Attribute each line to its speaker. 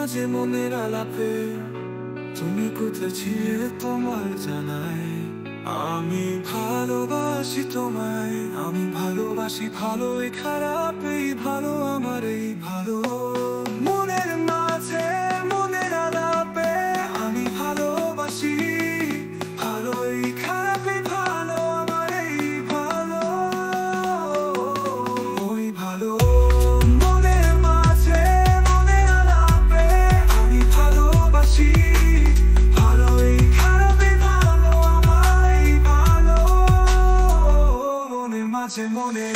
Speaker 1: মাঝে মনের আলাপে তুমি কোথায় ছিলে তোমায় জানাই। আমি ভালোবাসি তোমায়, আমি ভালোবাসি ভালো, এই খারাপ এই ভালো, আমার এই ভালো। মনের মাঝে মনের আলাপে আমি ভালোবাসি ভালো, এই খারাপ এই ভালো, আমার এই ভালো, ওই ভালো। মনের মাঝে মনের আলাপে আমি ভালোবাসি ভালো, এই খারাপ এই ভালো, আমার এই ভালো। মনের মাঝে মনের